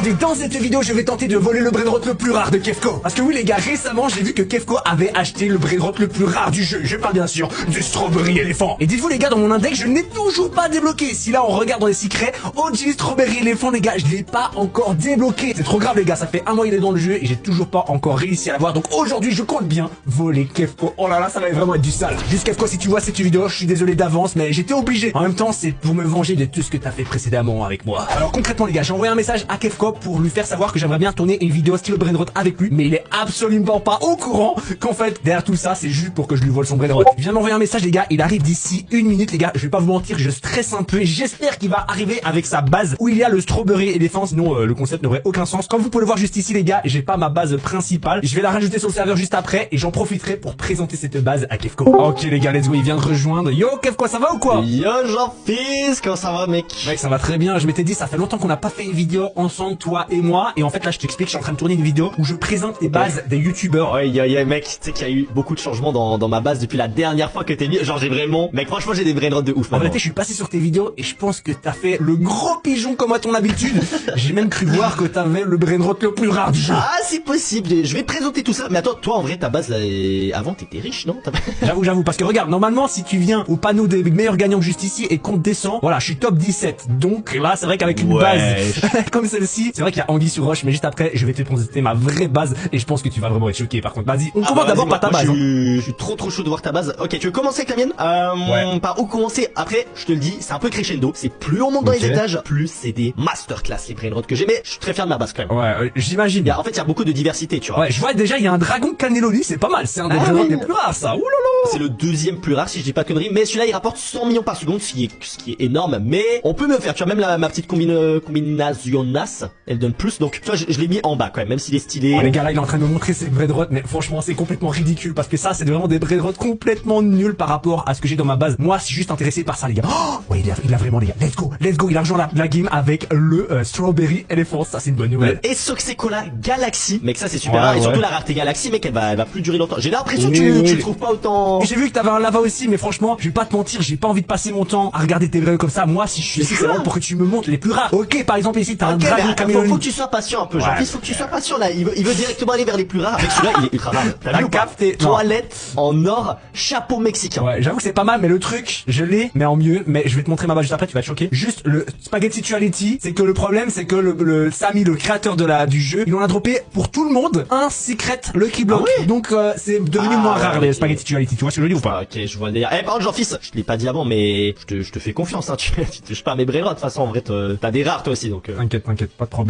Aujourd'hui, dans cette vidéo, je vais tenter de voler le brainrot le plus rare de Kefko. Parce que oui les gars, récemment, j'ai vu que Kefko avait acheté le brainrot le plus rare du jeu. Je parle bien sûr du Strawberry Elephant. Et dites-vous les gars, dans mon index, je n'ai toujours pas débloqué. Si là on regarde dans les secrets, OG Strawberry Elephant les gars, je l'ai pas encore débloqué. C'est trop grave les gars, ça fait un mois qu'il est dans le jeu et j'ai toujours pas encore réussi à l'avoir. Donc aujourd'hui, je compte bien voler Kefko. Oh là là, ça va vraiment être du sale. Juste Kefko, si tu vois cette vidéo, je suis désolé d'avance, mais j'étais obligé. En même temps, c'est pour me venger de tout ce que t'as fait précédemment avec moi. Alors concrètement les gars, j'ai envoyé un message à Kefko pour lui faire savoir que j'aimerais bien tourner une vidéo style brainrot avec lui, mais il est absolument pas au courant qu'en fait derrière tout ça c'est juste pour que je lui vole son brainrot. Il vient m'envoyer un message les gars, il arrive d'ici une minute les gars, je vais pas vous mentir, je stresse un peu et j'espère qu'il va arriver avec sa base où il y a le Strawberry Elephant, sinon le concept n'aurait aucun sens. Comme vous pouvez le voir juste ici les gars, j'ai pas ma base principale, je vais la rajouter sur le serveur juste après et j'en profiterai pour présenter cette base à Kefko. Ok les gars, let's go, il vient de rejoindre. Yo Kefko, ça va ou quoi? Yo Jean-Fils, comment ça va mec? Mec ça va très bien, je m'étais dit ça fait longtemps qu'on n'a pas fait une vidéo ensemble toi et moi et en fait là je t'explique, je suis en train de tourner une vidéo où je présente les bases des youtubeurs. Ouais mec, tu sais qu'il y a eu beaucoup de changements dans ma base depuis la dernière fois que t'es mis. Genre j'ai vraiment, mec franchement j'ai des brainrots de ouf. En vérité je suis passé sur tes vidéos et je pense que t'as fait le gros pigeon comme à ton habitude. J'ai même cru voir que t'avais le brainrot le plus rare du jeu. Ah c'est possible, je vais te présenter tout ça. Mais attends, toi en vrai ta base là, avant t'étais riche non? J'avoue, parce que regarde, normalement si tu viens au panneau des meilleurs gagnants juste ici et qu'on descend, voilà je suis top 17. Donc là c'est vrai qu'avec une base comme celle-ci, c'est vrai qu'il y a Anguille sur roche, mais juste après je vais te présenter ma vraie base et je pense que tu vas vraiment être choqué. Par contre vas-y, on commence d'abord par ta base. Je suis trop chaud de voir ta base. Ok, tu veux commencer avec la mienne? Par où commencer? Après je te le dis, c'est un peu crescendo. C'est plus on monte dans les étages, plus c'est des masterclass les brainrots que j'ai. Mais je suis très fier de ma base quand même. Ouais, j'imagine. En fait il y a beaucoup de diversité tu vois. Ouais, je vois déjà il y a un dragon cannelloni, c'est pas mal, c'est un des brainrots les plus rares ça. Oulala. C'est le deuxième plus rare si je dis pas de conneries, mais celui-là il rapporte 100 millions par seconde, ce qui est énorme, mais on peut mieux faire. Tu vois, même ma petite combinationas, elle donne plus, donc tu vois je l'ai mis en bas quand même s'il est stylé. Oh, les gars là il est en train de me montrer ses brainrots, mais franchement c'est complètement ridicule parce que ça c'est vraiment des brainrots complètement nuls par rapport à ce que j'ai dans ma base. Moi je suis juste intéressé par ça les gars. Oh ouais il a vraiment les gars, let's go, il a rejoint la game avec le Strawberry Elephant, ça c'est une bonne nouvelle. Et Soxecola Galaxy, mec ça c'est super rare, et surtout la rareté Galaxy mec elle va plus durer longtemps. J'ai l'impression que tu le trouves pas autant. J'ai vu que t'avais un lava aussi, mais franchement, je vais pas te mentir, j'ai pas envie de passer mon temps à regarder tes brainrots comme ça. Moi, si je suis ici, c'est vraiment pour que tu me montres les plus rares. Ok, par exemple ici, t'as un dragon caméléon. Faut que tu sois patient un peu, genre. Faut que tu sois patient là. Il veut directement aller vers les plus rares. Avec celui-là, il est ultra rare. T'as vu ou pas? Toilette en or, chapeau mexicain. Ouais, j'avoue que c'est pas mal, mais le truc, je l'ai, mais en mieux. Mais je vais te montrer ma base juste après, tu vas te choquer. Juste le Spaghettiuality, c'est que le problème, c'est que le Samy, le créateur du jeu, il en a droppé pour tout le monde un secret Lucky Block. Donc c'est devenu moins rare les Spaghettiuality. Tu vois ce que je veux dire ou pas? Ok, je vois le délire. Par contre, Jean-Fils, je te l'ai pas dit avant, mais je te fais confiance, hein. Tu touches pas à mes brainrots. De toute façon, en vrai, t'as des rares toi aussi, donc. T'inquiète, pas de problème.